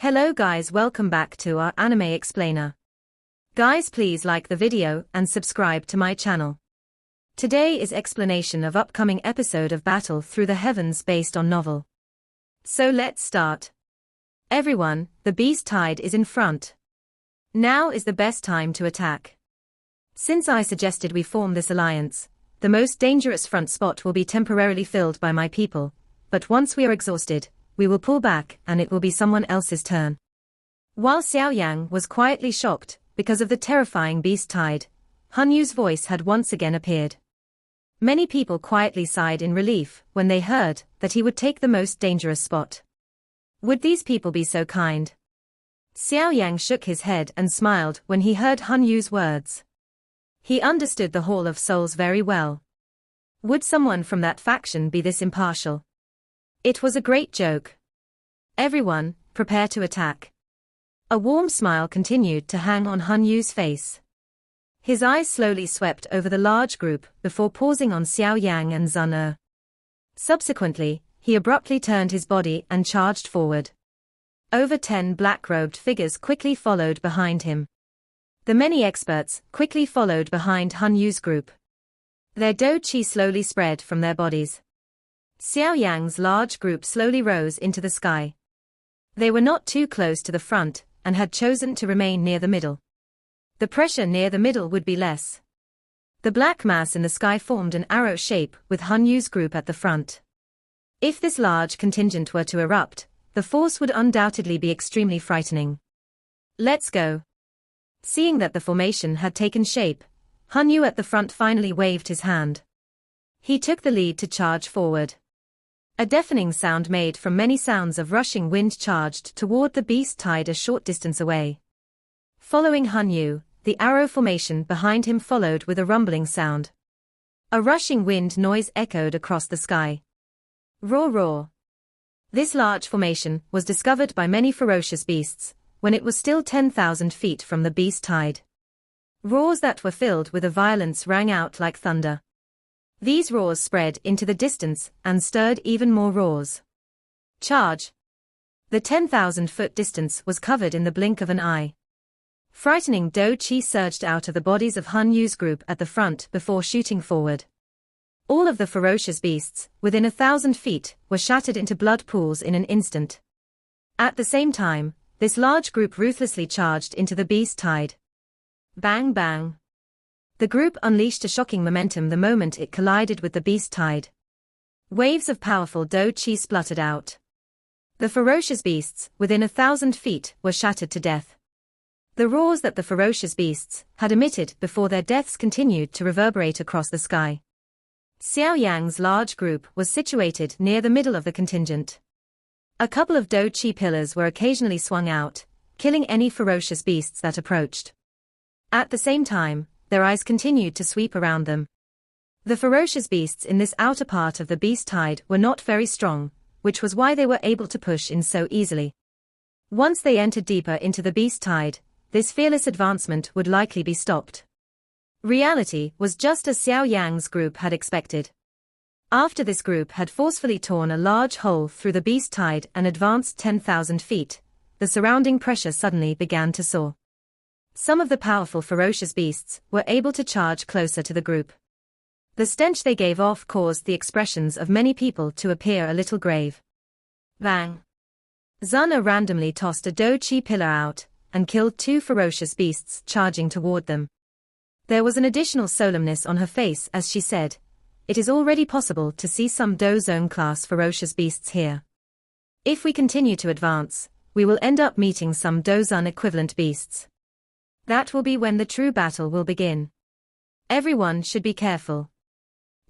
Hello guys, welcome back to our anime explainer. Guys, please like the video and subscribe to my channel. Today is explanation of upcoming episode of Battle Through the Heavens based on novel. So let's start. Everyone, the beast tide is in front. Now is the best time to attack. Since I suggested we form this alliance, the most dangerous front spot will be temporarily filled by my people, but once we are exhausted, we will pull back and it will be someone else's turn. While Xiao Yan was quietly shocked because of the terrifying beast tide, Han Yu's voice had once again appeared. Many people quietly sighed in relief when they heard that he would take the most dangerous spot. Would these people be so kind? Xiao Yan shook his head and smiled when he heard Han Yu's words. He understood the Hall of Souls very well. Would someone from that faction be this impartial? It was a great joke. Everyone, prepare to attack. A warm smile continued to hang on Han Yu's face. His eyes slowly swept over the large group before pausing on Xiao Yan and Zun Er. Subsequently, he abruptly turned his body and charged forward. Over 10 black-robed figures quickly followed behind him. The many experts quickly followed behind Han Yu's group. Their do-chi slowly spread from their bodies. Xiao Yan's large group slowly rose into the sky. They were not too close to the front and had chosen to remain near the middle. The pressure near the middle would be less. The black mass in the sky formed an arrow shape with Han Yu's group at the front. If this large contingent were to erupt, the force would undoubtedly be extremely frightening. Let's go. Seeing that the formation had taken shape, Han Yu at the front finally waved his hand. He took the lead to charge forward. A deafening sound made from many sounds of rushing wind charged toward the beast tide a short distance away. Following Han Yu, the arrow formation behind him followed with a rumbling sound. A rushing wind noise echoed across the sky. Roar roar. This large formation was discovered by many ferocious beasts, when it was still 10,000 feet from the beast tide. Roars that were filled with a violence rang out like thunder. These roars spread into the distance and stirred even more roars. Charge! The 10,000-foot distance was covered in the blink of an eye. Frightening do-chi surged out of the bodies of Han Yu's group at the front before shooting forward. All of the ferocious beasts, within 1,000 feet, were shattered into blood pools in an instant. At the same time, this large group ruthlessly charged into the beast tide. Bang bang! The group unleashed a shocking momentum the moment it collided with the beast tide. Waves of powerful do-chi spluttered out. The ferocious beasts, within 1,000 feet, were shattered to death. The roars that the ferocious beasts had emitted before their deaths continued to reverberate across the sky. Xiao Yan's large group was situated near the middle of the contingent. A couple of do-chi pillars were occasionally swung out, killing any ferocious beasts that approached. At the same time, their eyes continued to sweep around them. The ferocious beasts in this outer part of the beast tide were not very strong, which was why they were able to push in so easily. Once they entered deeper into the beast tide, this fearless advancement would likely be stopped. Reality was just as Xiao Yan's group had expected. After this group had forcefully torn a large hole through the beast tide and advanced 10,000 feet, the surrounding pressure suddenly began to soar. Some of the powerful ferocious beasts were able to charge closer to the group. The stench they gave off caused the expressions of many people to appear a little grave. Bang! Zun Er randomly tossed a do-chi pillar out and killed 2 ferocious beasts charging toward them. There was an additional solemnness on her face as she said, "It is already possible to see some Do-zone class ferocious beasts here. If we continue to advance, we will end up meeting some Do-zone equivalent beasts. That will be when the true battle will begin. Everyone should be careful.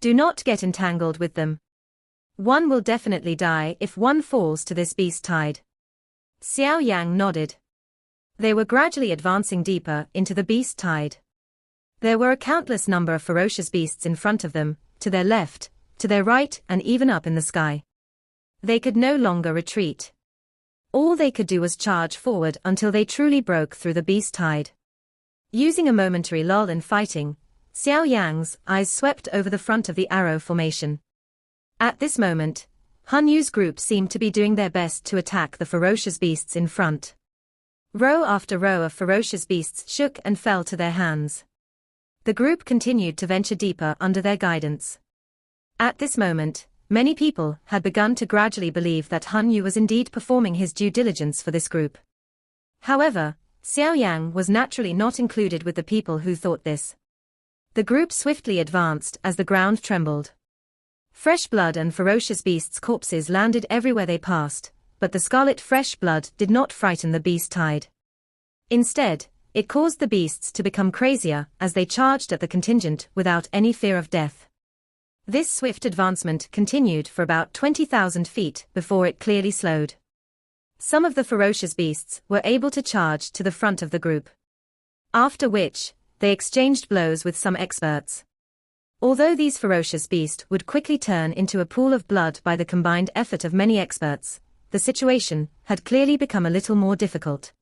Do not get entangled with them. One will definitely die if one falls to this beast tide." Xiao Yan nodded. They were gradually advancing deeper into the beast tide. There were a countless number of ferocious beasts in front of them, to their left, to their right and even up in the sky. They could no longer retreat. All they could do was charge forward until they truly broke through the beast tide. Using a momentary lull in fighting, Xiao Yan's eyes swept over the front of the arrow formation. At this moment, Han Yu's group seemed to be doing their best to attack the ferocious beasts in front. Row after row of ferocious beasts shook and fell to their hands. The group continued to venture deeper under their guidance. At this moment, many people had begun to gradually believe that Han Yu was indeed performing his due diligence for this group. However, Xiao Yan was naturally not included with the people who thought this. The group swiftly advanced as the ground trembled. Fresh blood and ferocious beasts' corpses landed everywhere they passed, but the scarlet fresh blood did not frighten the beast tide. Instead, it caused the beasts to become crazier as they charged at the contingent without any fear of death. This swift advancement continued for about 20,000 feet before it clearly slowed. Some of the ferocious beasts were able to charge to the front of the group. After which, they exchanged blows with some experts. Although these ferocious beasts would quickly turn into a pool of blood by the combined effort of many experts, the situation had clearly become a little more difficult.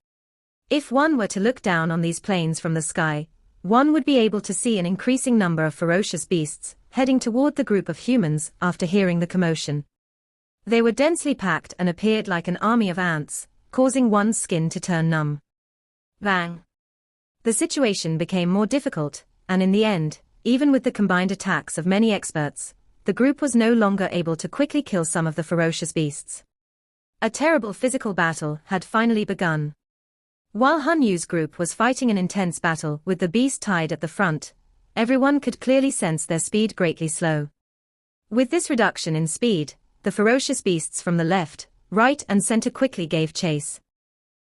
If one were to look down on these plains from the sky, one would be able to see an increasing number of ferocious beasts heading toward the group of humans after hearing the commotion. They were densely packed and appeared like an army of ants, causing one's skin to turn numb. Bang! The situation became more difficult, and in the end, even with the combined attacks of many experts, the group was no longer able to quickly kill some of the ferocious beasts. A terrible physical battle had finally begun. While Han Yu's group was fighting an intense battle with the beast tide at the front, everyone could clearly sense their speed greatly slow. With this reduction in speed, the ferocious beasts from the left, right and center quickly gave chase.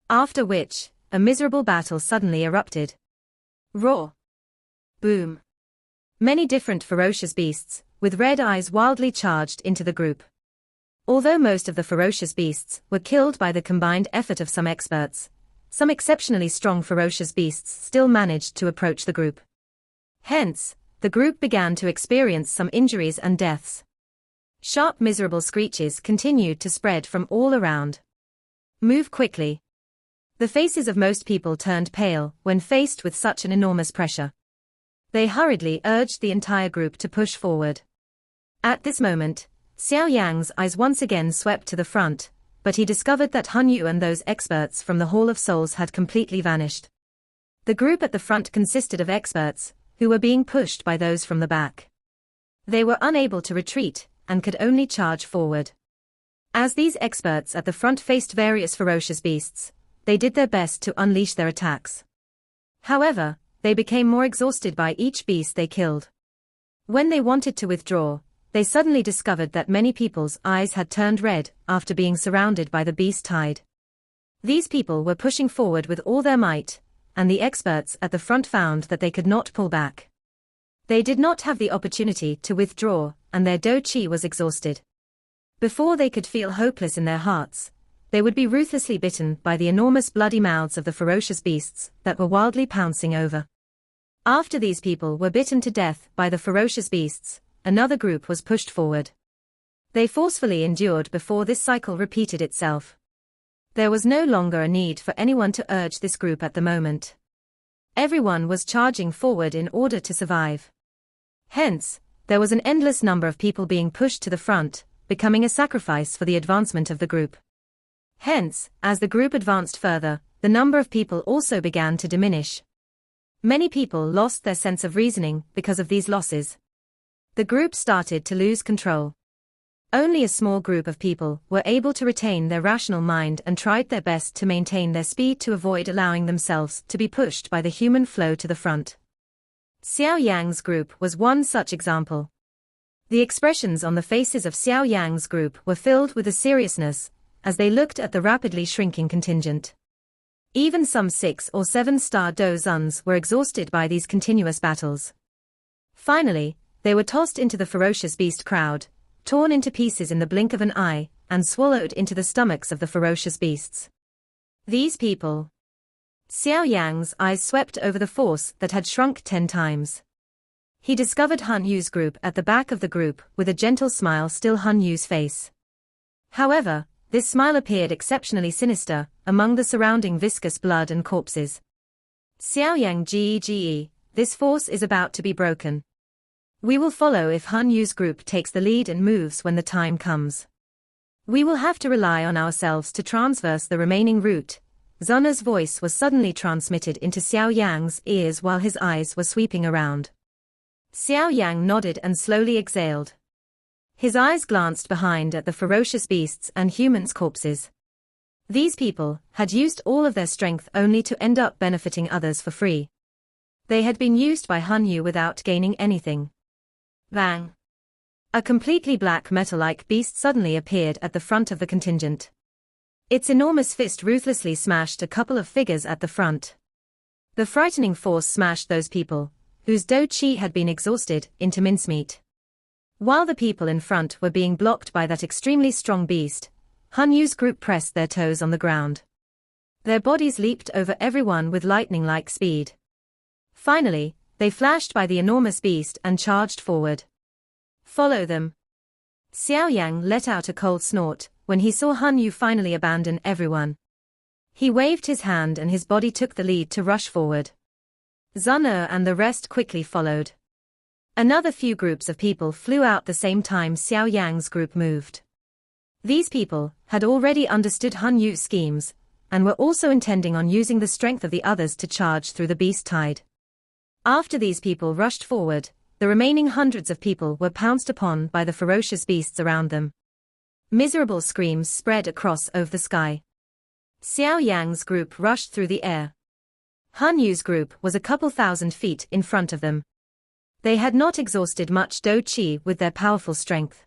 After which, a miserable battle suddenly erupted. Roar! Boom! Many different ferocious beasts, with red eyes wildly charged into the group. Although most of the ferocious beasts were killed by the combined effort of some experts, some exceptionally strong ferocious beasts still managed to approach the group. Hence, the group began to experience some injuries and deaths. Sharp miserable screeches continued to spread from all around. Move quickly. The faces of most people turned pale when faced with such an enormous pressure. They hurriedly urged the entire group to push forward. At this moment, Xiao Yan's eyes once again swept to the front, but he discovered that Han Yu and those experts from the Hall of Souls had completely vanished. The group at the front consisted of experts, who were being pushed by those from the back. They were unable to retreat, and could only charge forward. As these experts at the front faced various ferocious beasts, they did their best to unleash their attacks. However, they became more exhausted by each beast they killed. When they wanted to withdraw, they suddenly discovered that many people's eyes had turned red after being surrounded by the beast tide. These people were pushing forward with all their might, and the experts at the front found that they could not pull back. They did not have the opportunity to withdraw, and their do chi was exhausted. Before they could feel hopeless in their hearts, they would be ruthlessly bitten by the enormous bloody mouths of the ferocious beasts that were wildly pouncing over. After these people were bitten to death by the ferocious beasts, another group was pushed forward. They forcefully endured before this cycle repeated itself. There was no longer a need for anyone to urge this group at the moment. Everyone was charging forward in order to survive. Hence, there was an endless number of people being pushed to the front, becoming a sacrifice for the advancement of the group. Hence, as the group advanced further, the number of people also began to diminish. Many people lost their sense of reasoning because of these losses. The group started to lose control. Only a small group of people were able to retain their rational mind and tried their best to maintain their speed to avoid allowing themselves to be pushed by the human flow to the front. Xiao Yan's group was one such example. The expressions on the faces of Xiao Yan's group were filled with a seriousness as they looked at the rapidly shrinking contingent. Even some 6 or 7-star dozuns were exhausted by these continuous battles. Finally, they were tossed into the ferocious beast crowd, torn into pieces in the blink of an eye, and swallowed into the stomachs of the ferocious beasts. These people. Xiao Yan's eyes swept over the force that had shrunk 10 times. He discovered Han Yu's group at the back of the group with a gentle smile still Han Yu's face. However, this smile appeared exceptionally sinister among the surrounding viscous blood and corpses. Xiao Yan Gege, this force is about to be broken. We will follow if Han Yu's group takes the lead and moves when the time comes. We will have to rely on ourselves to traverse the remaining route. Zunna's voice was suddenly transmitted into Xiao Yang's ears while his eyes were sweeping around. Xiao Yang nodded and slowly exhaled. His eyes glanced behind at the ferocious beasts and humans' corpses. These people had used all of their strength only to end up benefiting others for free. They had been used by Han Yu without gaining anything. Bang! A completely black metal-like beast suddenly appeared at the front of the contingent. Its enormous fist ruthlessly smashed a couple of figures at the front. The frightening force smashed those people, whose do qi had been exhausted, into mincemeat. While the people in front were being blocked by that extremely strong beast, Han Yu's group pressed their toes on the ground. Their bodies leaped over everyone with lightning-like speed. Finally, they flashed by the enormous beast and charged forward. Follow them. Xiao Yang let out a cold snort when he saw Han Yu finally abandon everyone. He waved his hand and his body took the lead to rush forward. Zunna and the rest quickly followed. Another few groups of people flew out the same time Xiao Yang's group moved. These people had already understood Han Yu's schemes, and were also intending on using the strength of the others to charge through the beast tide. After these people rushed forward, the remaining hundreds of people were pounced upon by the ferocious beasts around them. Miserable screams spread across over the sky. Xiao Yang's group rushed through the air. Han Yu's group was a couple thousand feet in front of them. They had not exhausted much do qi with their powerful strength.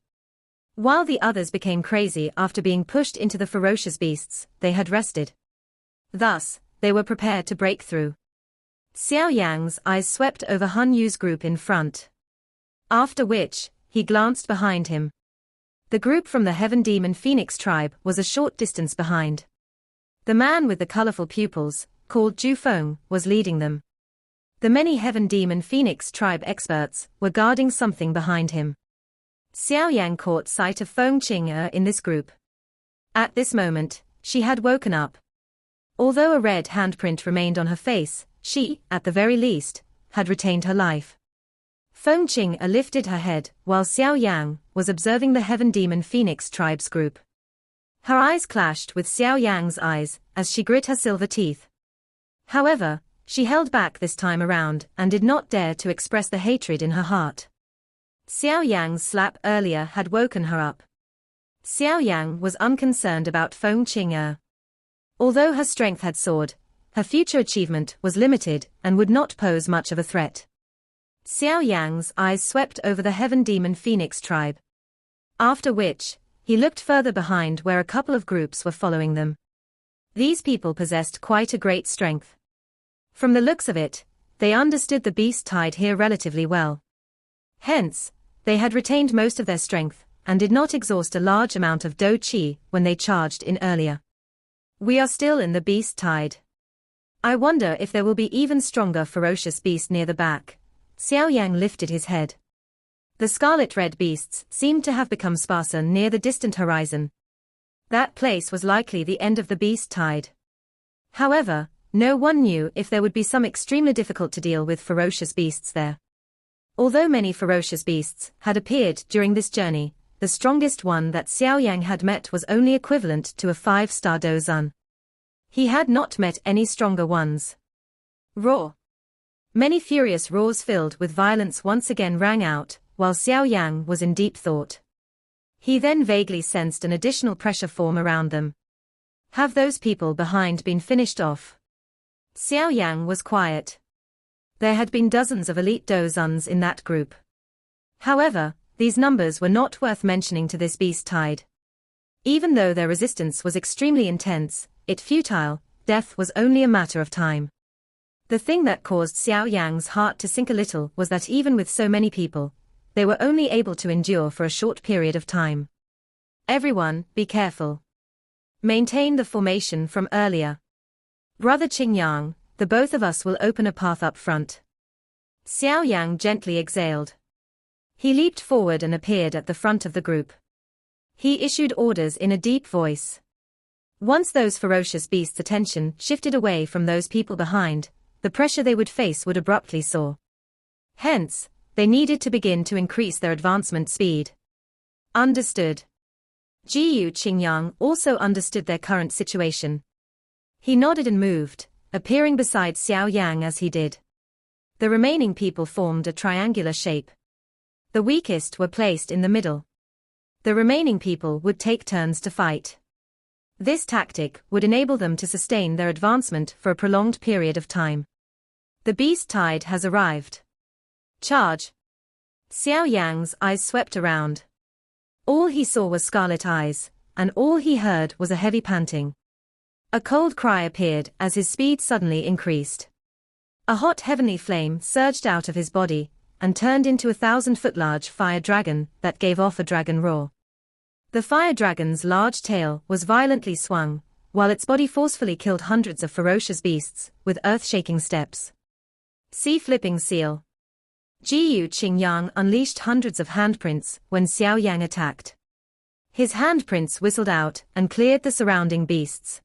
While the others became crazy after being pushed into the ferocious beasts, they had rested. Thus, they were prepared to break through. Xiao Yang's eyes swept over Han Yu's group in front. After which, he glanced behind him. The group from the Heaven Demon Phoenix tribe was a short distance behind. The man with the colorful pupils, called Zhu Feng, was leading them. The many Heaven Demon Phoenix tribe experts were guarding something behind him. Xiao Yang caught sight of Feng Qing'er in this group. At this moment, she had woken up. Although a red handprint remained on her face, she, at the very least, had retained her life. Feng Qing'er lifted her head while Xiao Yang was observing the Heaven Demon Phoenix tribe's group. Her eyes clashed with Xiao Yang's eyes as she grit her silver teeth. However, she held back this time around and did not dare to express the hatred in her heart. Xiao Yang's slap earlier had woken her up. Xiao Yang was unconcerned about Feng Qing'er. Although her strength had soared, her future achievement was limited and would not pose much of a threat. Xiao Yang's eyes swept over the Heaven Demon Phoenix tribe. After which, he looked further behind where a couple of groups were following them. These people possessed quite a great strength. From the looks of it, they understood the beast tide here relatively well. Hence, they had retained most of their strength, and did not exhaust a large amount of do qi when they charged in earlier. We are still in the beast tide. I wonder if there will be even stronger ferocious beast near the back. Xiao Yang lifted his head. The scarlet-red beasts seemed to have become sparser near the distant horizon. That place was likely the end of the beast tide. However, no one knew if there would be some extremely difficult to deal with ferocious beasts there. Although many ferocious beasts had appeared during this journey, the strongest one that Xiao Yang had met was only equivalent to a 5-star dozun. He had not met any stronger ones. Roar! Many furious roars filled with violence once again rang out, while Xiao Yang was in deep thought. He then vaguely sensed an additional pressure form around them. Have those people behind been finished off? Xiao Yang was quiet. There had been dozens of elite dozuns in that group. However, these numbers were not worth mentioning to this beast tide. Even though their resistance was extremely intense, yet futile, death was only a matter of time. The thing that caused Xiao Yang's heart to sink a little was that even with so many people, they were only able to endure for a short period of time. Everyone, be careful. Maintain the formation from earlier. Brother Qingyang, the both of us will open a path up front. Xiao Yang gently exhaled. He leaped forward and appeared at the front of the group. He issued orders in a deep voice. Once those ferocious beasts' attention shifted away from those people behind, the pressure they would face would abruptly soar. Hence, they needed to begin to increase their advancement speed. Understood. Jiyu Qingyang also understood their current situation. He nodded and moved, appearing beside Xiao Yan as he did. The remaining people formed a triangular shape. The weakest were placed in the middle. The remaining people would take turns to fight. This tactic would enable them to sustain their advancement for a prolonged period of time. The beast tide has arrived. Charge! Xiao Yang's eyes swept around. All he saw was scarlet eyes, and all he heard was a heavy panting. A cold cry appeared as his speed suddenly increased. A hot heavenly flame surged out of his body, and turned into a 1,000-foot-large fire dragon that gave off a dragon roar. The fire dragon's large tail was violently swung, while its body forcefully killed hundreds of ferocious beasts, with earth-shaking steps. Sea-flipping seal. Jiyu Qingyang unleashed hundreds of handprints when Xiao Yan attacked. His handprints whistled out and cleared the surrounding beasts.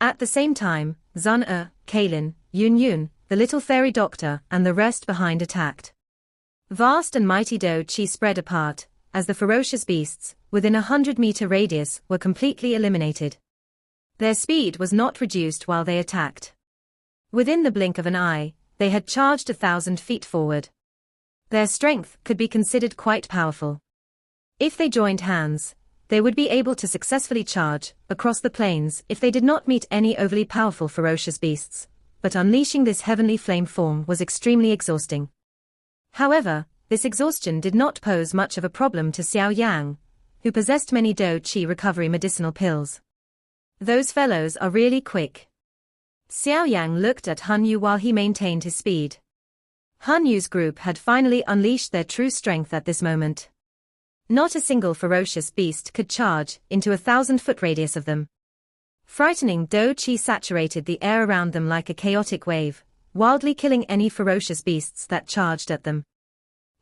At the same time, Zun Kailin, Yun, the little fairy doctor, and the rest behind attacked. Vast and mighty Do Chi spread apart, as the ferocious beasts, within a 100-meter radius, were completely eliminated. Their speed was not reduced while they attacked. Within the blink of an eye, they had charged 1,000 feet forward. Their strength could be considered quite powerful. If they joined hands, they would be able to successfully charge across the plains if they did not meet any overly powerful ferocious beasts, but unleashing this heavenly flame form was extremely exhausting. However, this exhaustion did not pose much of a problem to Xiao Yang, who possessed many Do Chi recovery medicinal pills. Those fellows are really quick. Xiao Yang looked at Han Yu while he maintained his speed. Han Yu's group had finally unleashed their true strength at this moment. Not a single ferocious beast could charge into a 1,000-foot radius of them. Frightening Do Chi saturated the air around them like a chaotic wave, wildly killing any ferocious beasts that charged at them.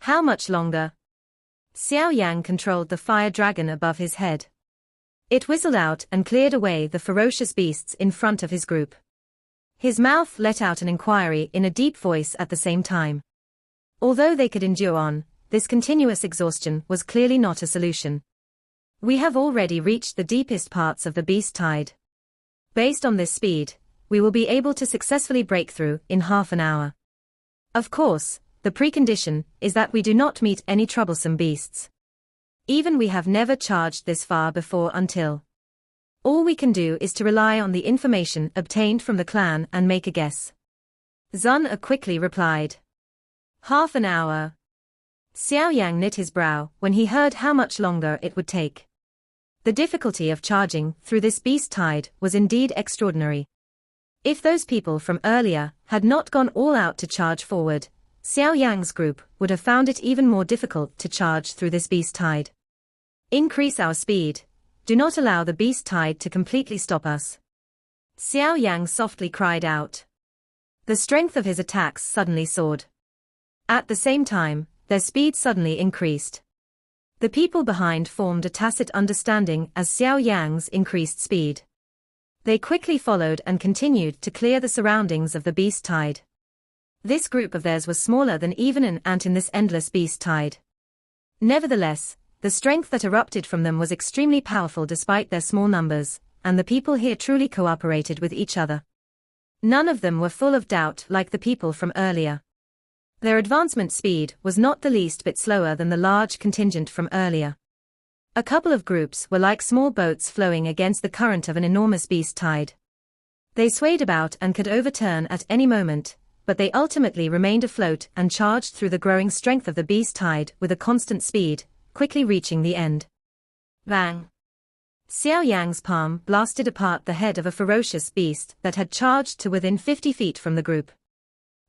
How much longer? Xiao Yang controlled the fire dragon above his head. It whistled out and cleared away the ferocious beasts in front of his group. His mouth let out an inquiry in a deep voice at the same time. Although they could endure on, this continuous exhaustion was clearly not a solution. We have already reached the deepest parts of the beast tide. Based on this speed, we will be able to successfully break through in half an hour. Of course, the precondition is that we do not meet any troublesome beasts. Even we have never charged this far before until. All we can do is to rely on the information obtained from the clan and make a guess. Zun quickly replied. Half an hour. Xiao Yang knit his brow when he heard how much longer it would take. The difficulty of charging through this beast tide was indeed extraordinary. If those people from earlier had not gone all out to charge forward, Xiao Yang's group would have found it even more difficult to charge through this beast tide. Increase our speed. Do not allow the beast tide to completely stop us. Xiao Yang softly cried out. The strength of his attacks suddenly soared. At the same time, their speed suddenly increased. The people behind formed a tacit understanding as Xiao Yang's increased speed. They quickly followed and continued to clear the surroundings of the beast tide. This group of theirs was smaller than even an ant in this endless beast tide. Nevertheless, the strength that erupted from them was extremely powerful despite their small numbers, and the people here truly cooperated with each other. None of them were full of doubt like the people from earlier. Their advancement speed was not the least bit slower than the large contingent from earlier. A couple of groups were like small boats flowing against the current of an enormous beast tide. They swayed about and could overturn at any moment, but they ultimately remained afloat and charged through the growing strength of the beast tide with a constant speed, quickly reaching the end. Bang! Xiao Yang's palm blasted apart the head of a ferocious beast that had charged to within 50 feet from the group.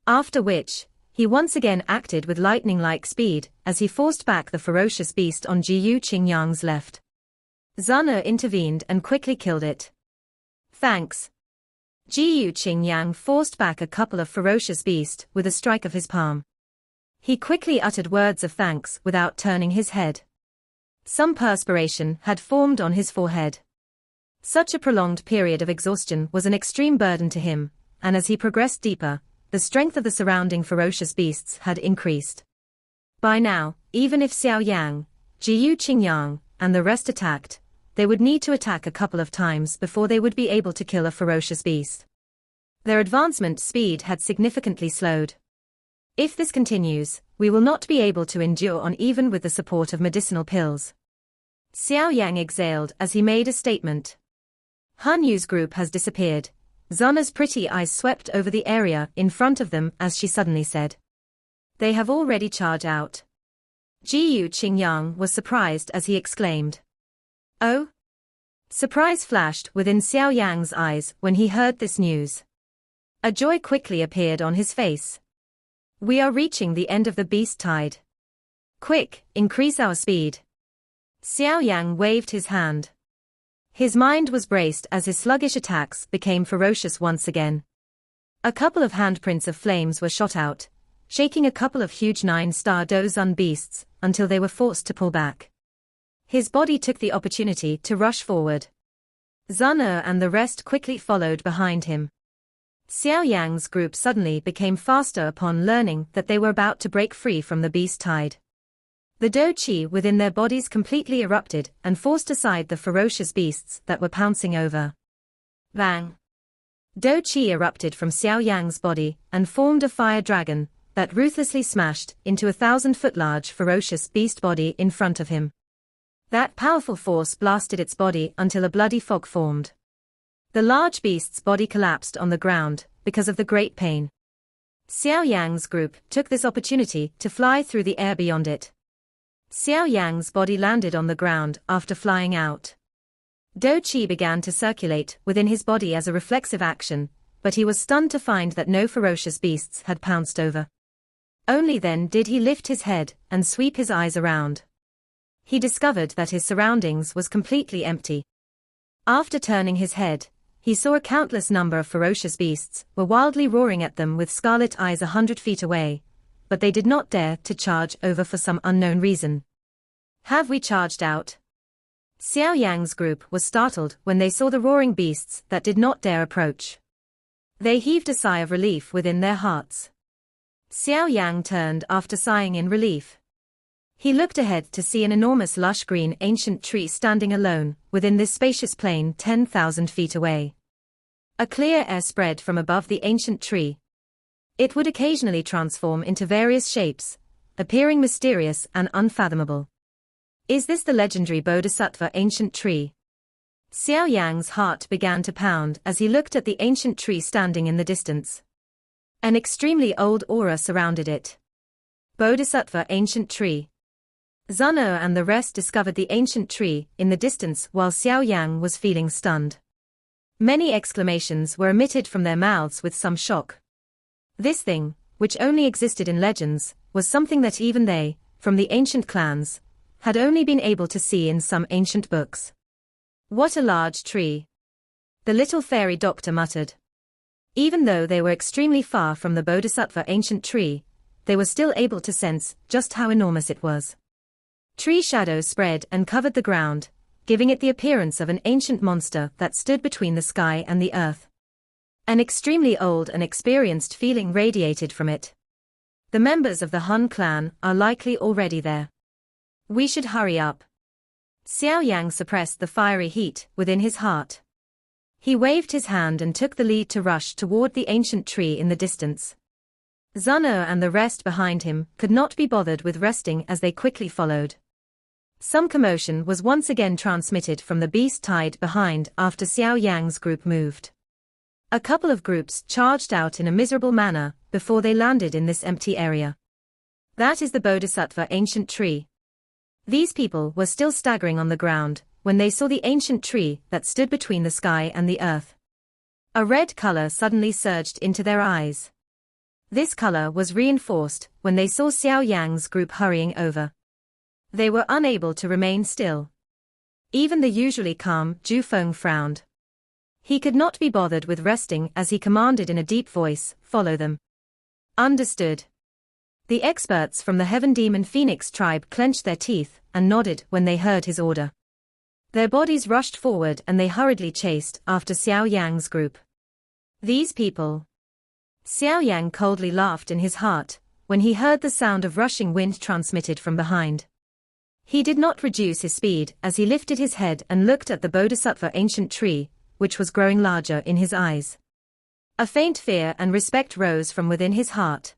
After which, he once again acted with lightning-like speed as he forced back the ferocious beast on Jiyu Qingyang's left. Zun intervened and quickly killed it. Thanks. Jiyu Qingyang forced back a couple of ferocious beasts with a strike of his palm. He quickly uttered words of thanks without turning his head. Some perspiration had formed on his forehead. Such a prolonged period of exhaustion was an extreme burden to him, and as he progressed deeper, the strength of the surrounding ferocious beasts had increased. By now, even if Xiao Yang, Jiyu Qingyang, and the rest attacked, they would need to attack a couple of times before they would be able to kill a ferocious beast. Their advancement speed had significantly slowed. If this continues, we will not be able to endure on even with the support of medicinal pills. Xiao Yan exhaled as he made a statement. Han Yu's group has disappeared. Zana's pretty eyes swept over the area in front of them as she suddenly said. They have already charged out. Jiyu Qingyang was surprised as he exclaimed. Oh? Surprise flashed within Xiao Yang's eyes when he heard this news. A joy quickly appeared on his face. We are reaching the end of the beast tide. Quick, increase our speed. Xiao Yang waved his hand. His mind was braced as his sluggish attacks became ferocious once again. A couple of handprints of flames were shot out, shaking a couple of huge 9-star Dozun beasts until they were forced to pull back. His body took the opportunity to rush forward. Zana and the rest quickly followed behind him. Xiao Yang's group suddenly became faster upon learning that they were about to break free from the beast tide. The Do Qi within their bodies completely erupted and forced aside the ferocious beasts that were pouncing over. Bang! Do Qi erupted from Xiao Yang's body and formed a fire dragon that ruthlessly smashed into a 1,000-foot-large ferocious beast body in front of him. That powerful force blasted its body until a bloody fog formed. The large beast's body collapsed on the ground because of the great pain. Xiao Yang's group took this opportunity to fly through the air beyond it. Xiao Yang's body landed on the ground after flying out. Do Qi began to circulate within his body as a reflexive action, but he was stunned to find that no ferocious beasts had pounced over. Only then did he lift his head and sweep his eyes around. He discovered that his surroundings was completely empty. After turning his head, he saw a countless number of ferocious beasts were wildly roaring at them with scarlet eyes 100 feet away, but they did not dare to charge over for some unknown reason. Have we charged out? Xiao Yang's group was startled when they saw the roaring beasts that did not dare approach. They heaved a sigh of relief within their hearts. Xiao Yang turned after sighing in relief. He looked ahead to see an enormous lush green ancient tree standing alone within this spacious plain 10,000 feet away. A clear air spread from above the ancient tree. It would occasionally transform into various shapes, appearing mysterious and unfathomable. Is this the legendary Bodhisattva ancient tree? Xiao Yang's heart began to pound as he looked at the ancient tree standing in the distance. An extremely old aura surrounded it. Bodhisattva ancient tree. Zana and the rest discovered the ancient tree in the distance while Xiao Yang was feeling stunned. Many exclamations were emitted from their mouths with some shock. This thing, which only existed in legends, was something that even they, from the ancient clans, had only been able to see in some ancient books. What a large tree! The little fairy doctor muttered. Even though they were extremely far from the Bodhisattva ancient tree, they were still able to sense just how enormous it was. Tree shadows spread and covered the ground, giving it the appearance of an ancient monster that stood between the sky and the earth. An extremely old and experienced feeling radiated from it. The members of the Han clan are likely already there. We should hurry up. Xiao Yang suppressed the fiery heat within his heart. He waved his hand and took the lead to rush toward the ancient tree in the distance. Zana and the rest behind him could not be bothered with resting as they quickly followed. Some commotion was once again transmitted from the beast tide behind after Xiao Yang's group moved. A couple of groups charged out in a miserable manner before they landed in this empty area. That is the Bodhisattva ancient tree. These people were still staggering on the ground when they saw the ancient tree that stood between the sky and the earth. A red color suddenly surged into their eyes. This color was reinforced when they saw Xiao Yang's group hurrying over. They were unable to remain still. Even the usually calm Zhu Feng frowned. He could not be bothered with resting as he commanded in a deep voice, "Follow them." Understood. The experts from the Heaven Demon Phoenix tribe clenched their teeth and nodded when they heard his order. Their bodies rushed forward and they hurriedly chased after Xiao Yang's group. These people. Xiao Yang coldly laughed in his heart when he heard the sound of rushing wind transmitted from behind. He did not reduce his speed as he lifted his head and looked at the Bodhisattva ancient tree, which was growing larger in his eyes. A faint fear and respect rose from within his heart.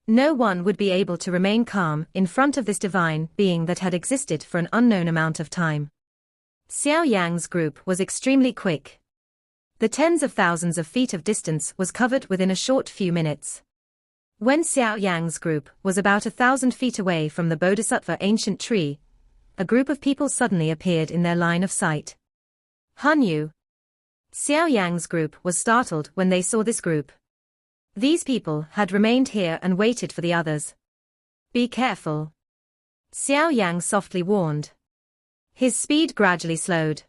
No one would be able to remain calm in front of this divine being that had existed for an unknown amount of time. Xiao Yan's group was extremely quick. The tens of thousands of feet of distance was covered within a short few minutes. When Xiao Yan's group was about 1,000 feet away from the Bodhisattva ancient tree, a group of people suddenly appeared in their line of sight. Han Yu. Xiao Yan's group was startled when they saw this group. These people had remained here and waited for the others. Be careful. Xiao Yang softly warned. His speed gradually slowed.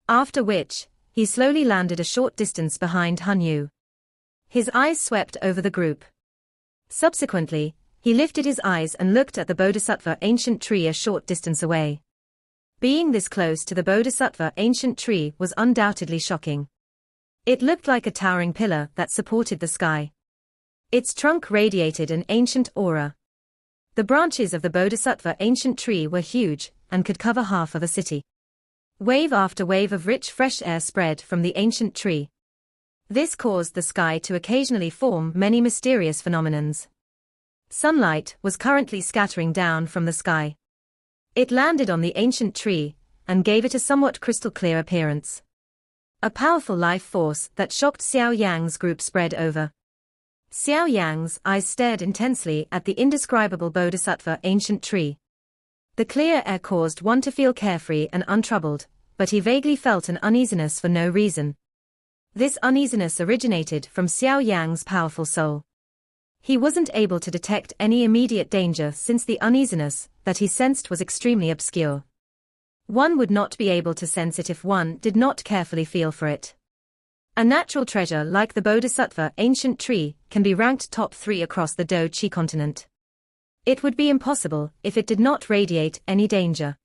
After which, he slowly landed a short distance behind Han Yu. His eyes swept over the group. Subsequently, he lifted his eyes and looked at the Bodhisattva ancient tree a short distance away. Being this close to the Bodhisattva ancient tree was undoubtedly shocking. It looked like a towering pillar that supported the sky. Its trunk radiated an ancient aura. The branches of the Bodhisattva ancient tree were huge and could cover half of a city. Wave after wave of rich fresh air spread from the ancient tree. This caused the sky to occasionally form many mysterious phenomenons. Sunlight was currently scattering down from the sky. It landed on the ancient tree and gave it a somewhat crystal clear appearance. A powerful life force that shocked Xiao Yang's group spread over. Xiao Yang's eyes stared intensely at the indescribable Bodhisattva ancient tree. The clear air caused one to feel carefree and untroubled, but he vaguely felt an uneasiness for no reason. This uneasiness originated from Xiao Yang's powerful soul. He wasn't able to detect any immediate danger since the uneasiness that he sensed was extremely obscure. One would not be able to sense it if one did not carefully feel for it. A natural treasure like the Bodhisattva ancient tree can be ranked top 3 across the Do-Chi continent. It would be impossible if it did not radiate any danger.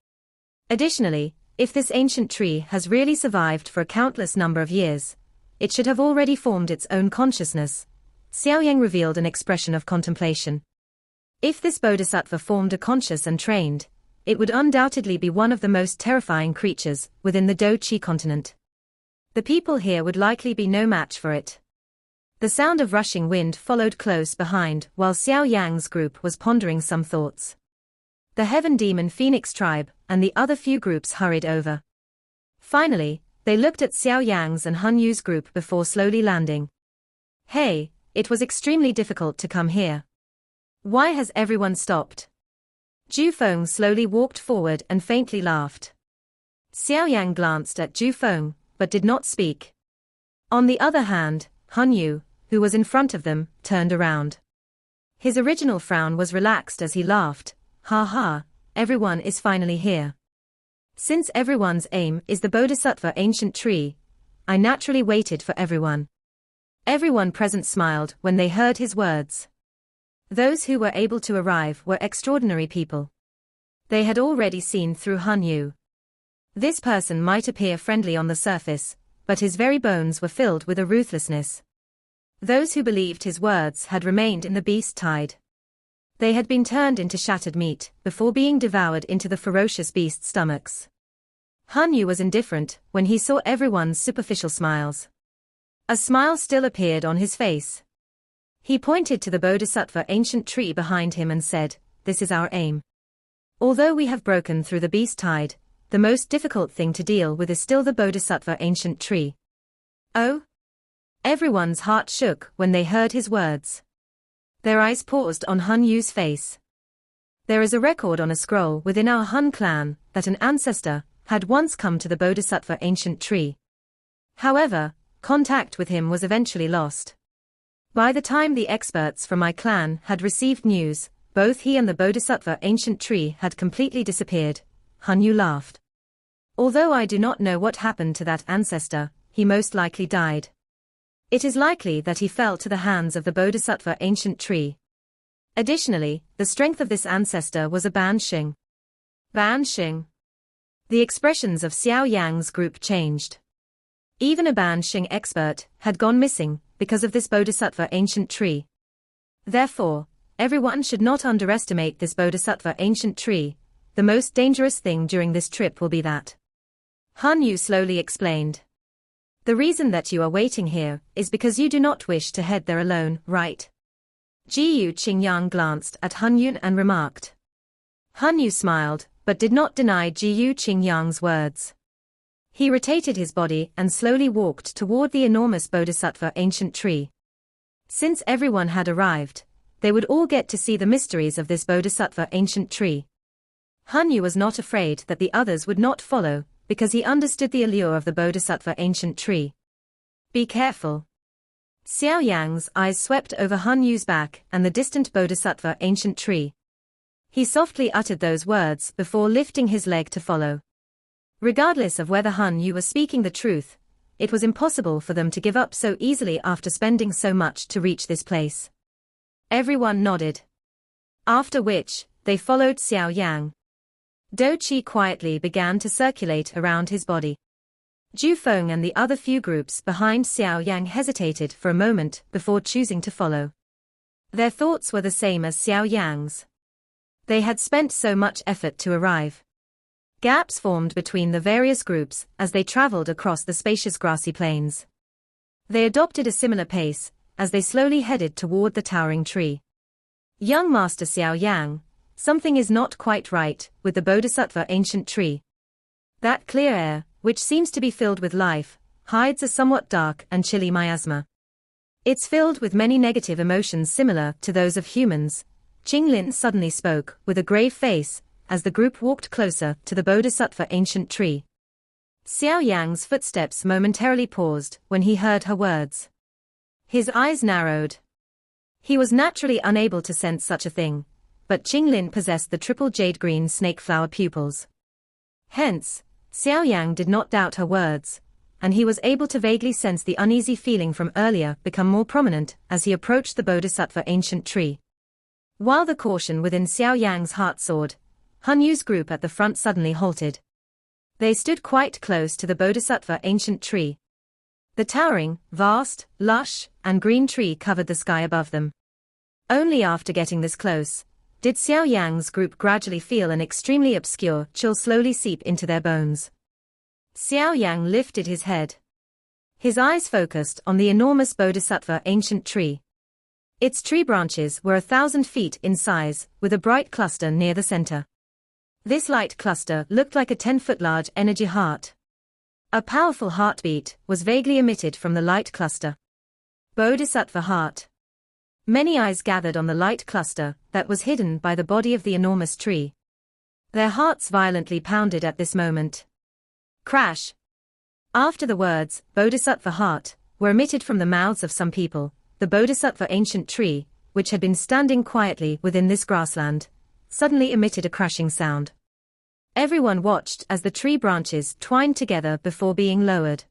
Additionally, if this ancient tree has really survived for a countless number of years, it should have already formed its own consciousness. Xiao Yang revealed an expression of contemplation. If this Bodhisattva formed a conscious and trained, it would undoubtedly be one of the most terrifying creatures within the Do-Chi continent. The people here would likely be no match for it. The sound of rushing wind followed close behind while Xiao Yang's group was pondering some thoughts. The Heaven Demon Phoenix tribe and the other few groups hurried over. Finally, they looked at Xiao Yang's and Han Yu's group before slowly landing. Hey, it was extremely difficult to come here. Why has everyone stopped? Ju Feng slowly walked forward and faintly laughed. Xiao Yang glanced at Ju Feng, but did not speak. On the other hand, Han Yu, who was in front of them, turned around. His original frown was relaxed as he laughed. Ha ha, everyone is finally here. Since everyone's aim is the Bodhisattva ancient tree, I naturally waited for everyone. Everyone present smiled when they heard his words. Those who were able to arrive were extraordinary people. They had already seen through Han Yu. This person might appear friendly on the surface, but his very bones were filled with a ruthlessness. Those who believed his words had remained in the beast tide. They had been turned into shattered meat before being devoured into the ferocious beast's stomachs. Han Yu was indifferent when he saw everyone's superficial smiles. A smile still appeared on his face. He pointed to the Bodhisattva ancient tree behind him and said, "This is our aim. Although we have broken through the beast tide, the most difficult thing to deal with is still the Bodhisattva ancient tree." Oh? Everyone's heart shook when they heard his words. Their eyes paused on Han Yu's face. There is a record on a scroll within our Han clan that an ancestor had once come to the Bodhisattva ancient tree. However, contact with him was eventually lost. By the time the experts from my clan had received news, both he and the Bodhisattva ancient tree had completely disappeared. Han Yu laughed. Although I do not know what happened to that ancestor, he most likely died. It is likely that he fell to the hands of the Bodhisattva ancient tree. Additionally, the strength of this ancestor was a Ban Xing. Ban Xing. The expressions of Xiao Yang's group changed. Even a Ban Xing expert had gone missing because of this Bodhisattva ancient tree. Therefore, everyone should not underestimate this Bodhisattva ancient tree, the most dangerous thing during this trip will be that. Han Yu slowly explained. The reason that you are waiting here is because you do not wish to head there alone, right? Jiyu Qingyang glanced at Han Yu and remarked. Han Yu smiled, but did not deny Jiyu Qingyang's words. He rotated his body and slowly walked toward the enormous Bodhisattva ancient tree. Since everyone had arrived, they would all get to see the mysteries of this Bodhisattva ancient tree. Han Yu was not afraid that the others would not follow, because he understood the allure of the Bodhisattva ancient tree. Be careful. Xiao Yan's eyes swept over Han Yu's back and the distant Bodhisattva ancient tree. He softly uttered those words before lifting his leg to follow. Regardless of whether Han Yu was speaking the truth, it was impossible for them to give up so easily after spending so much to reach this place. Everyone nodded. After which, they followed Xiao Yan. Do Qi quietly began to circulate around his body. Ju Feng and the other few groups behind Xiao Yan hesitated for a moment before choosing to follow. Their thoughts were the same as Xiao Yan's. They had spent so much effort to arrive. Gaps formed between the various groups as they traveled across the spacious grassy plains. They adopted a similar pace as they slowly headed toward the towering tree. Young Master Xiao Yan, something is not quite right with the Bodhisattva ancient tree. That clear air, which seems to be filled with life, hides a somewhat dark and chilly miasma. It's filled with many negative emotions similar to those of humans. Qinglin suddenly spoke with a grave face as the group walked closer to the Bodhisattva ancient tree. Xiao Yan's footsteps momentarily paused when he heard her words. His eyes narrowed. He was naturally unable to sense such a thing, but Qinglin possessed the triple jade-green snake-flower pupils. Hence, Xiao Yan did not doubt her words, and he was able to vaguely sense the uneasy feeling from earlier become more prominent as he approached the Bodhisattva ancient tree. While the caution within Xiao Yan's heart soared, Han Yu's group at the front suddenly halted. They stood quite close to the Bodhisattva ancient tree. The towering, vast, lush, and green tree covered the sky above them. Only after getting this close, did Xiao Yan's group gradually feel an extremely obscure chill slowly seep into their bones. Xiao Yan lifted his head. His eyes focused on the enormous Bodhisattva ancient tree. Its tree branches were 1,000 feet in size, with a bright cluster near the center. This light cluster looked like a 10-foot large energy heart. A powerful heartbeat was vaguely emitted from the light cluster. Bodhisattva heart. Many eyes gathered on the light cluster that was hidden by the body of the enormous tree. Their hearts violently pounded at this moment. Crash! After the words, Bodhisattva heart, were emitted from the mouths of some people, the Bodhisattva ancient tree, which had been standing quietly within this grassland, suddenly emitted a crashing sound. Everyone watched as the tree branches twined together before being lowered.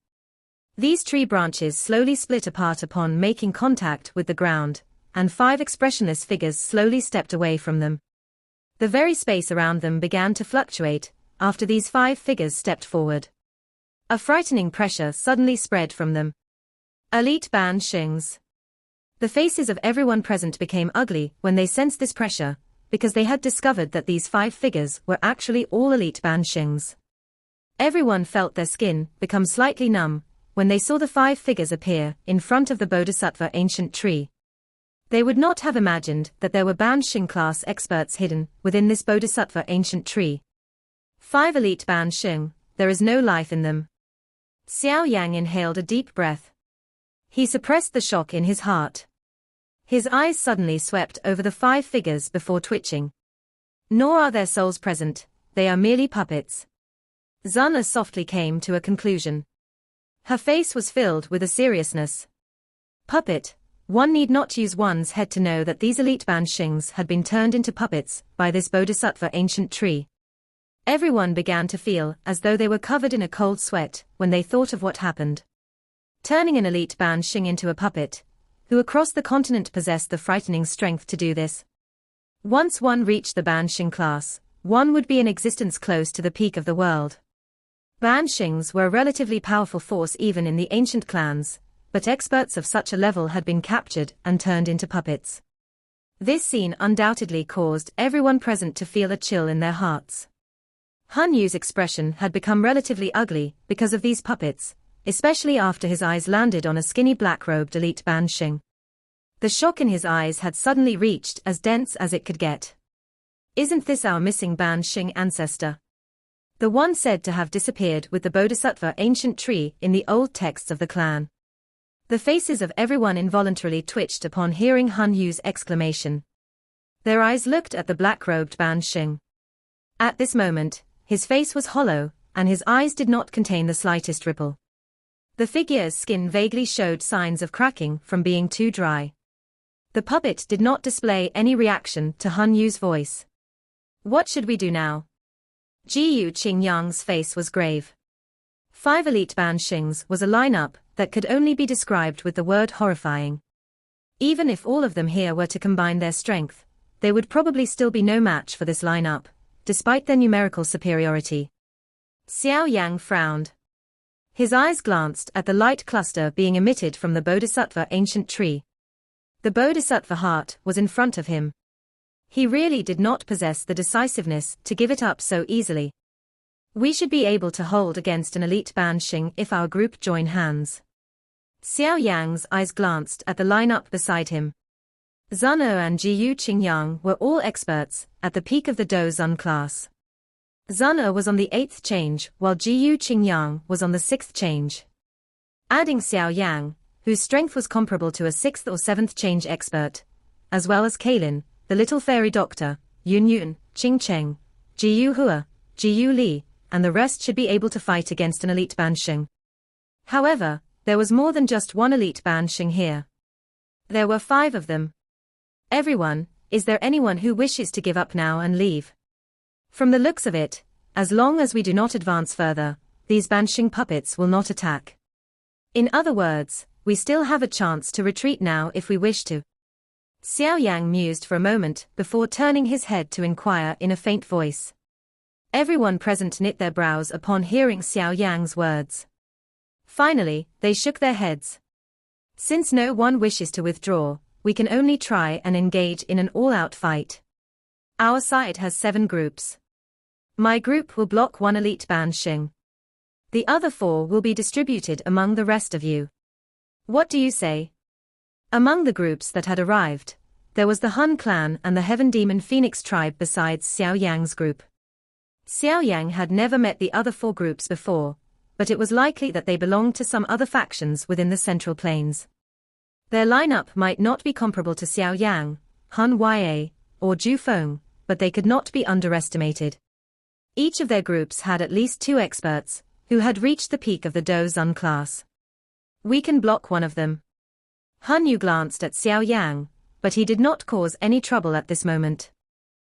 These tree branches slowly split apart upon making contact with the ground, and 5 expressionless figures slowly stepped away from them. The very space around them began to fluctuate after these 5 figures stepped forward. A frightening pressure suddenly spread from them. Elite Ban Xings. The faces of everyone present became ugly when they sensed this pressure, because they had discovered that these 5 figures were actually all elite Ban Xings. Everyone felt their skin become slightly numb when they saw the 5 figures appear in front of the Bodhisattva ancient tree. They would not have imagined that there were Ban Xing class experts hidden within this Bodhisattva ancient tree. 5 elite Ban Xing, there is no life in them. Xiao Yan inhaled a deep breath. He suppressed the shock in his heart. His eyes suddenly swept over the 5 figures before twitching. Nor are their souls present, they are merely puppets. Zana softly came to a conclusion. Her face was filled with a seriousness. Puppet, one need not use one's head to know that these elite Ban Xings had been turned into puppets by this Bodhisattva ancient tree. Everyone began to feel as though they were covered in a cold sweat when they thought of what happened. Turning an elite Ban Xing into a puppet, who across the continent possessed the frightening strength to do this. Once one reached the Ban Xing class, one would be in existence close to the peak of the world. Ban Xings were a relatively powerful force even in the ancient clans, but experts of such a level had been captured and turned into puppets. This scene undoubtedly caused everyone present to feel a chill in their hearts. Han Yu's expression had become relatively ugly because of these puppets, especially after his eyes landed on a skinny black-robed elite Ban Xing. The shock in his eyes had suddenly reached as dense as it could get. Isn't this our missing Ban Xing ancestor? The one said to have disappeared with the Bodhisattva ancient tree in the old texts of the clan. The faces of everyone involuntarily twitched upon hearing Han Yu's exclamation. Their eyes looked at the black-robed Ban Xing. At this moment, his face was hollow, and his eyes did not contain the slightest ripple. The figure's skin vaguely showed signs of cracking from being too dry. The puppet did not display any reaction to Han Yu's voice. What should we do now? Jiyu Qingyang's face was grave. 5 elite Ban Xings was a lineup that could only be described with the word horrifying. Even if all of them here were to combine their strength, there would probably still be no match for this lineup, despite their numerical superiority. Xiao Yan frowned. His eyes glanced at the light cluster being emitted from the Bodhisattva ancient tree. The Bodhisattva heart was in front of him. He really did not possess the decisiveness to give it up so easily. We should be able to hold against an elite Ban Xing if our group join hands. Xiao Yang's eyes glanced at the lineup beside him. Zun Er and Jiyu Qingyang were all experts at the peak of the Do Zun class. Zun Er was on the 8th change while Jiyu Qingyang was on the 6th change. Adding Xiao Yang, whose strength was comparable to a 6th or 7th change expert, as well as Kailin, the little fairy doctor, Yun Yun, Qing Cheng, Jiyu Hua, Jiyu Li, and the rest should be able to fight against an elite Ban Xing. However, there was more than just one elite Ban Xing here. There were 5 of them. Everyone, is there anyone who wishes to give up now and leave? From the looks of it, as long as we do not advance further, these Ban Xing puppets will not attack. In other words, we still have a chance to retreat now if we wish to. Xiao Yang mused for a moment before turning his head to inquire in a faint voice. Everyone present knit their brows upon hearing Xiao Yang's words. Finally, they shook their heads. Since no one wishes to withdraw, we can only try and engage in an all-out fight. Our side has 7 groups. My group will block 1 elite Ban Xing. The other 4 will be distributed among the rest of you. What do you say? Among the groups that had arrived, there was the Hun clan and the Heaven Demon Phoenix tribe besides Xiao Yang's group. Xiao Yang had never met the other 4 groups before, but it was likely that they belonged to some other factions within the Central Plains. Their lineup might not be comparable to Xiao Yang, Han Ya, or Zhu Feng, but they could not be underestimated. Each of their groups had at least 2 experts, who had reached the peak of the Do Zun class. We can block one of them. Han Yu glanced at Xiao Yang, but he did not cause any trouble at this moment.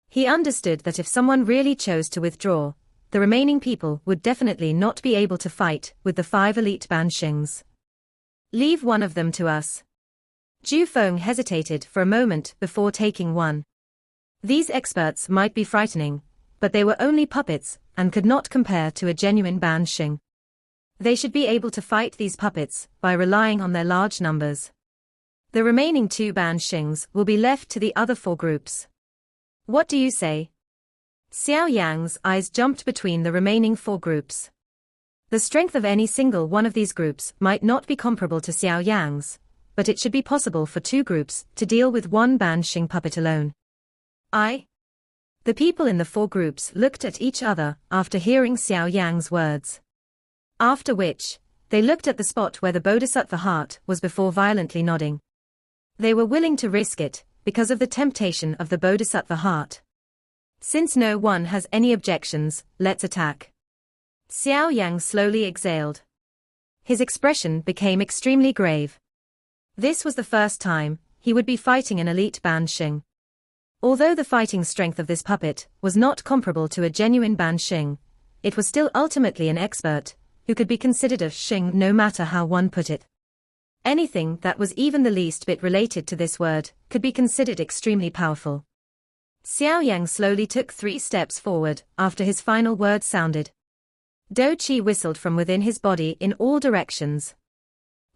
He understood that if someone really chose to withdraw, the remaining people would definitely not be able to fight with the 5 elite Ban Xings. Leave one of them to us. Zhu Feng hesitated for a moment before taking one. These experts might be frightening, but they were only puppets and could not compare to a genuine Ban Xing. They should be able to fight these puppets by relying on their large numbers. The remaining 2 Ban Xings will be left to the other 4 groups. What do you say? Xiao Yang's eyes jumped between the remaining 4 groups. The strength of any single one of these groups might not be comparable to Xiao Yang's, but it should be possible for 2 groups to deal with 1 Ban Xing puppet alone. The people in the 4 groups looked at each other after hearing Xiao Yang's words. After which, they looked at the spot where the Bodhisattva heart was before violently nodding. They were willing to risk it, because of the temptation of the Bodhisattva heart. Since no one has any objections, let's attack. Xiao Yang slowly exhaled. His expression became extremely grave. This was the first time he would be fighting an elite Ban Xing. Although the fighting strength of this puppet was not comparable to a genuine Ban Xing, it was still ultimately an expert, who could be considered a Xing no matter how one put it. Anything that was even the least bit related to this word could be considered extremely powerful. Xiao Yang slowly took 3 steps forward after his final word sounded. Do Qi whistled from within his body in all directions.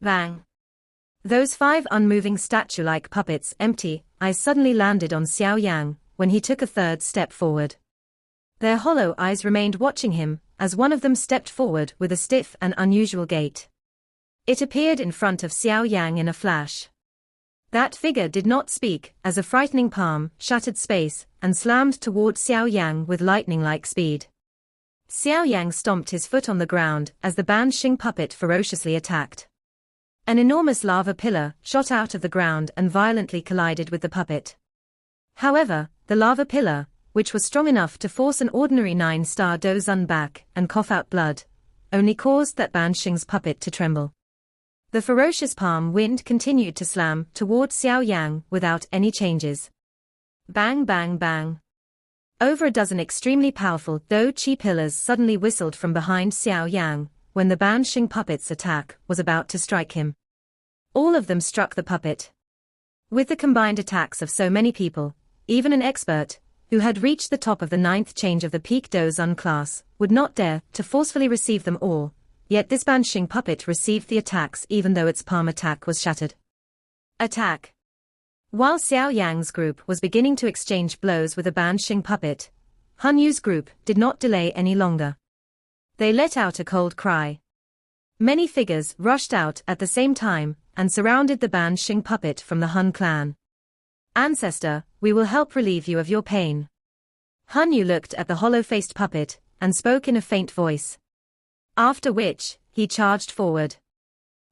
Bang! Those 5 unmoving statue-like puppets' empty eyes suddenly landed on Xiao Yang when he took a 3rd step forward. Their hollow eyes remained watching him, as one of them stepped forward with a stiff and unusual gait. It appeared in front of Xiao Yan in a flash. That figure did not speak, as a frightening palm shattered space and slammed toward Xiao Yan with lightning-like speed. Xiao Yan stomped his foot on the ground as the Bansheng puppet ferociously attacked. An enormous lava pillar shot out of the ground and violently collided with the puppet. However, the lava pillar, which was strong enough to force an ordinary 9-star Dozun back and cough out blood, only caused that Bansheng's puppet to tremble. The ferocious palm wind continued to slam toward Xiao Yan without any changes. Bang bang bang. Over a dozen extremely powerful Do Chi pillars suddenly whistled from behind Xiao Yan when the Bansheng puppet's attack was about to strike him. All of them struck the puppet. With the combined attacks of so many people, even an expert, who had reached the top of the 9th change of the peak Dozun class, would not dare to forcefully receive them all, yet this Bansheng puppet received the attacks even though its palm attack was shattered. Attack. While Xiao Yan's group was beginning to exchange blows with the Bansheng puppet, Han Yu's group did not delay any longer. They let out a cold cry. Many figures rushed out at the same time and surrounded the Bansheng puppet from the Han clan. Ancestor, we will help relieve you of your pain. Han Yu looked at the hollow-faced puppet and spoke in a faint voice. After which, he charged forward.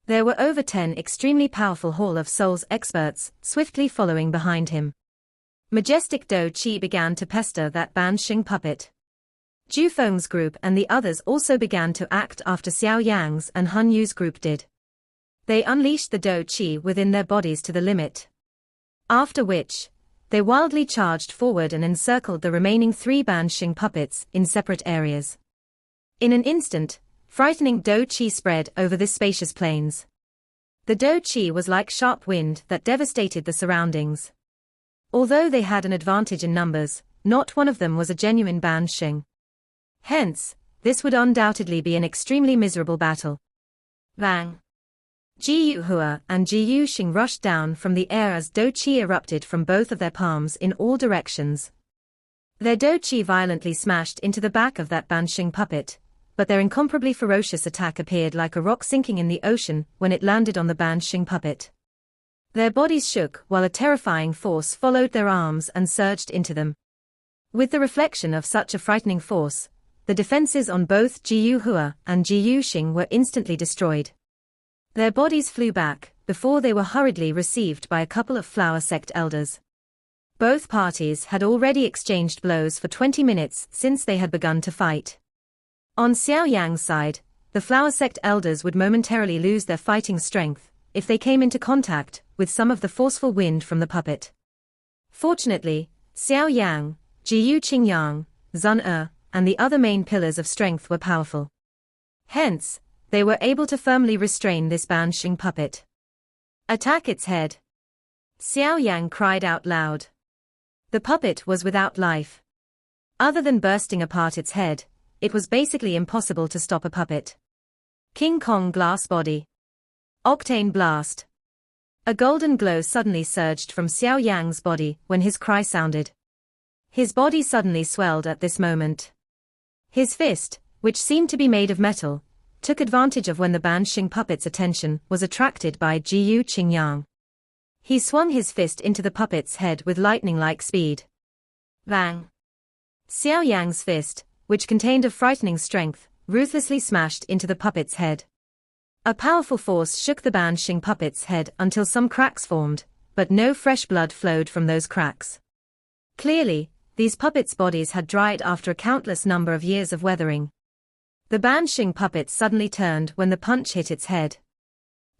There were over 10 extremely powerful Hall of Souls experts swiftly following behind him. Majestic Do Chi began to pester that Bansheng puppet. Ju Feng's group and the others also began to act after Xiao Yan's and Han Yu's group did. They unleashed the Do Chi within their bodies to the limit. After which, they wildly charged forward and encircled the remaining 3 Bansheng puppets in separate areas. In an instant, frightening Do Chi spread over the spacious plains. The Do Chi was like sharp wind that devastated the surroundings. Although they had an advantage in numbers, not one of them was a genuine Bansheng. Hence, this would undoubtedly be an extremely miserable battle. Bang! Ji Yuhua and Ji Yuxing rushed down from the air as Do Chi erupted from both of their palms in all directions. Their Do Chi violently smashed into the back of that Bansheng puppet, but their incomparably ferocious attack appeared like a rock sinking in the ocean when it landed on the Bansheng puppet. Their bodies shook while a terrifying force followed their arms and surged into them. With the reflection of such a frightening force, the defenses on both Ji Yuhua and Ji Yuxing were instantly destroyed. Their bodies flew back before they were hurriedly received by a couple of flower sect elders. Both parties had already exchanged blows for 20 minutes since they had begun to fight. On Xiao Yang's side, the flower sect elders would momentarily lose their fighting strength if they came into contact with some of the forceful wind from the puppet. Fortunately, Xiao Yang, Ji Qingyang, Zun and the other main pillars of strength were powerful. Hence, they were able to firmly restrain this Bansheng puppet. Attack its head! Xiao Yang cried out loud. The puppet was without life. Other than bursting apart its head, it was basically impossible to stop a puppet. King Kong glass body. Octane blast. A golden glow suddenly surged from Xiao Yang's body when his cry sounded. His body suddenly swelled at this moment. His fist, which seemed to be made of metal, took advantage of when the Bansheng puppet's attention was attracted by Ji Qingyang. He swung his fist into the puppet's head with lightning-like speed. Bang! Xiao Yang's fist, which contained a frightening strength, ruthlessly smashed into the puppet's head. A powerful force shook the Bansheng puppet's head until some cracks formed, but no fresh blood flowed from those cracks. Clearly, these puppets' bodies had dried after a countless number of years of weathering. The Bansheng puppet suddenly turned when the punch hit its head.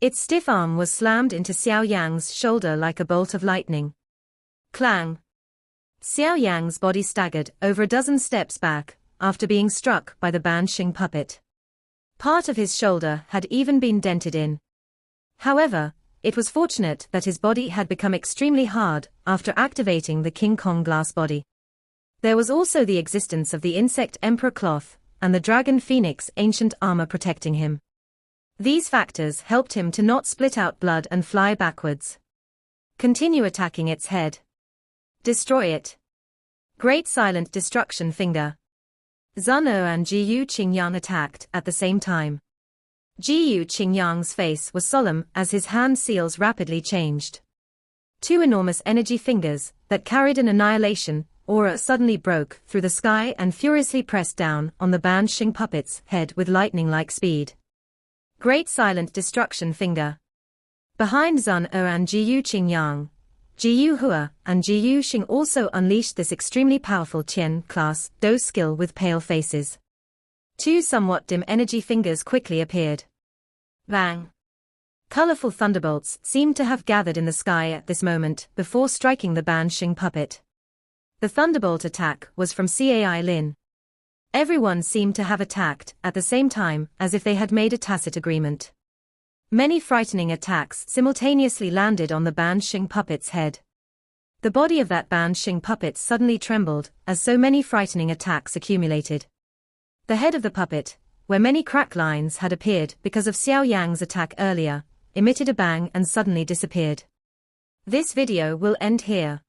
Its stiff arm was slammed into Xiao Yang's shoulder like a bolt of lightning. Clang! Xiao Yang's body staggered over a dozen steps back after being struck by the Bansheng puppet. Part of his shoulder had even been dented in. However, it was fortunate that his body had become extremely hard after activating the King Kong glass body. There was also the existence of the insect emperor cloth and the dragon phoenix ancient armor protecting him. These factors helped him to not split out blood and fly backwards. Continue attacking its head. Destroy it. Great silent destruction finger. Zun Er and Jiyu Qingyang attacked at the same time. Jiyu Qingyang's face was solemn as his hand seals rapidly changed. Two enormous energy fingers that carried an annihilation aura suddenly broke through the sky and furiously pressed down on the Bansheng puppet's head with lightning-like speed. Great Silent Destruction Finger. Behind Zun Er and Jiyu Qingyang, Jiyu Hua and Jiyu Xing also unleashed this extremely powerful Qian-class Do skill with pale faces. Two somewhat dim energy fingers quickly appeared. Bang! Colorful thunderbolts seemed to have gathered in the sky at this moment before striking the Bansheng puppet. The thunderbolt attack was from Cai Lin. Everyone seemed to have attacked at the same time as if they had made a tacit agreement. Many frightening attacks simultaneously landed on the Bansheng puppet's head. The body of that Bansheng puppet suddenly trembled as so many frightening attacks accumulated. The head of the puppet, where many crack lines had appeared because of Xiao Yan's attack earlier, emitted a bang and suddenly disappeared. This video will end here.